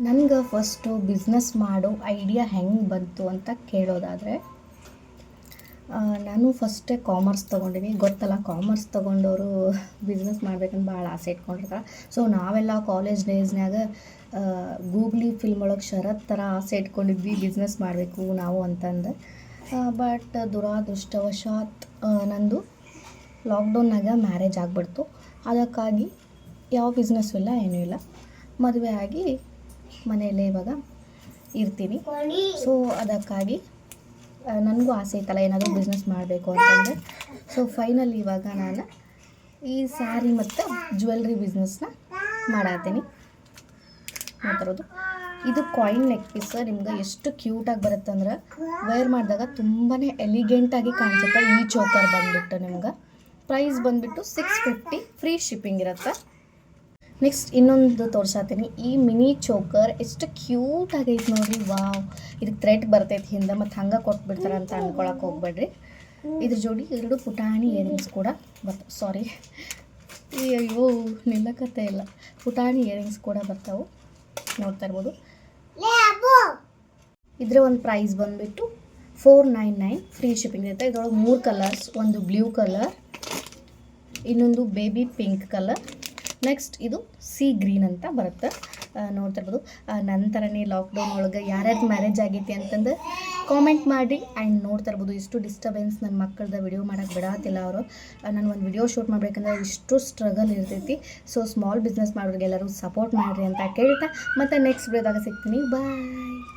ನನಗೆ first business ಮಾಡೋ idea ಹೆಂಗೆ ಬಂತು ಅಂತ ಕೇಳೋದಾದರೆ, ನಾನು ಫಸ್ಟೇ ಕಾಮರ್ಸ್ ತೊಗೊಂಡಿನಿ. ಗೊತ್ತಲ್ಲ, ಕಾಮರ್ಸ್ ತೊಗೊಂಡವರು ಬಿಸ್ನೆಸ್ ಮಾಡ್ಬೇಕಂತ ಭಾಳ ಆಸೆ ಇಟ್ಕೊಂಡಿರ್ತಾರೆ. ಸೊ ನಾವೆಲ್ಲ ಕಾಲೇಜ್ ಡೇಸ್ನಾಗ ಗೂಗ್ಲಿ ಫಿಲ್ಮ್ ಒಳಗೆ ಶರತ್ ಥರ ಆಸೆ ಇಟ್ಕೊಂಡಿದ್ವಿ, ಬಿಸ್ನೆಸ್ ಮಾಡಬೇಕು ನಾವು ಅಂತಂದು. ಬಟ್ ದುರಾದೃಷ್ಟವಶಾತ್ ನಂದು ಲಾಕ್ಡೌನ್ನಾಗ ಮ್ಯಾರೇಜ್ ಆಗಿಬಿಡ್ತು. ಅದಕ್ಕಾಗಿ ಯಾವ ಬಿಸ್ನೆಸ್ಸು ಇಲ್ಲ, ಏನೂ ಇಲ್ಲ. ಮದುವೆ ಆಗಿ ಮನೆಯಲ್ಲೇ ಇವಾಗ ಇರ್ತೀನಿ. ಸೊ ಅದಕ್ಕಾಗಿ ನನಗೂ ಆಸೆ ಇತ್ತಲ್ಲ ಏನಾದರೂ ಬಿಸ್ನೆಸ್ ಮಾಡಬೇಕು ಅಂತಂದರೆ. ಸೊ ಫೈನಲ್ ಇವಾಗ ನಾನು ಈ ಸ್ಯಾರಿ ಮತ್ತು ಜ್ಯುವೆಲ್ರಿ ಬಿಸ್ನೆಸ್ನ ಮಾಡತ್ತೀನಿ. ನೋಡ್ತಿರೋದು ಇದು ಕಾಯಿನ್ ನೆಕ್ ಪೀಸ್. ನಿಮ್ಗೆ ಎಷ್ಟು ಕ್ಯೂಟಾಗಿ ಬರುತ್ತೆ ಅಂದ್ರೆ ವೇರ್ ಮಾಡಿದಾಗ ತುಂಬಾ ಎಲಿಗೆಂಟಾಗಿ ಕಾಣಿಸುತ್ತೆ. ಈ ಚೋಕರ್ ಬಂದುಬಿಟ್ಟು ನಿಮ್ಗೆ ಪ್ರೈಸ್ ಬಂದುಬಿಟ್ಟು 650, ಫ್ರೀ ಶಿಪ್ಪಿಂಗ್ ಇರುತ್ತೆ. ನೆಕ್ಸ್ಟ್ ಇನ್ನೊಂದು ತೋರ್ಸಾತೀನಿ. ಈ ಮಿನಿ ಚೋಕರ್ ಎಷ್ಟು ಕ್ಯೂಟ್ ಆಗೈತೆ ನೋಡಿರಿ. ವಾವ್, ಇದಕ್ಕೆ ಥ್ರೆಡ್ ಬರ್ತೈತೆ ಹಿಂದೆ, ಮತ್ತು ಹಂಗೆ ಕೊಟ್ಬಿಡ್ತಾರೆ ಅಂತ ಅಂದ್ಕೊಳಕ್ಕೆ ಹೋಗ್ಬೇಡ್ರಿ. ಇದ್ರ ಜೋಡಿ 2 ಪುಟಾಣಿ ಇಯರಿಂಗ್ಸ್ ಕೂಡ ಬರ್ತಾವೆ. ಸಾರಿ, ಅಯ್ಯೋ ನಿಲ್ಲಕತ್ತೆ ಇಲ್ಲ. ಪುಟಾಣಿ ಇಯರಿಂಗ್ಸ್ ಕೂಡ ಬರ್ತಾವೆ, ನೋಡ್ತಾ ಇರ್ಬೋದು. ಇದ್ರ ಒಂದು ಪ್ರೈಸ್ ಬಂದುಬಿಟ್ಟು 499, ಫ್ರೀ ಶಿಪ್ಪಿಂಗ್ ಇರುತ್ತೆ. ಇದ್ರೊಳಗೆ 3 ಕಲರ್ಸ್, ಒಂದು ಬ್ಲೂ ಕಲರ್, ಇನ್ನೊಂದು ಬೇಬಿ ಪಿಂಕ್ ಕಲರ್, ನೆಕ್ಸ್ಟ್ ಇದು ಸಿ ಗ್ರೀನ್ ಅಂತ ಬರುತ್ತೆ. ನೋಡ್ತಾ ಇರ್ಬೋದು. ನಂತರನೇ ಲಾಕ್ಡೌನ್ ಒಳಗೆ ಯಾರ್ಯಾರು ಮ್ಯಾರೇಜ್ ಆಗೈತಿ ಅಂತಂದು ಕಾಮೆಂಟ್ ಮಾಡಿ. ಆ್ಯಂಡ್ ನೋಡ್ತಾ ಇರ್ಬೋದು ಇಷ್ಟು ಡಿಸ್ಟರ್ಬೆನ್ಸ್. ನನ್ನ ಮಕ್ಕಳದ ವಿಡಿಯೋ ಮಾಡೋಕ್ಕೆ ಬಿಡತ್ತಿಲ್ಲ ಅವರು. ನಾನು ಒಂದು ವಿಡಿಯೋ ಶೂಟ್ ಮಾಡಬೇಕಂದ್ರೆ ಇಷ್ಟು ಸ್ಟ್ರಗಲ್ ಇರ್ತೈತಿ. ಸೊ ಸ್ಮಾಲ್ ಬಿಸ್ನೆಸ್ ಮಾಡೋರಿಗೆಲ್ಲರೂ ಸಪೋರ್ಟ್ ಮಾಡಿರಿ ಅಂತ ಕೇಳ್ತಾ, ಮತ್ತು ನೆಕ್ಸ್ಟ್ ವಿಡಿಯೋದಾಗ ಸಿಗ್ತೀನಿ. ಬಾಯ್.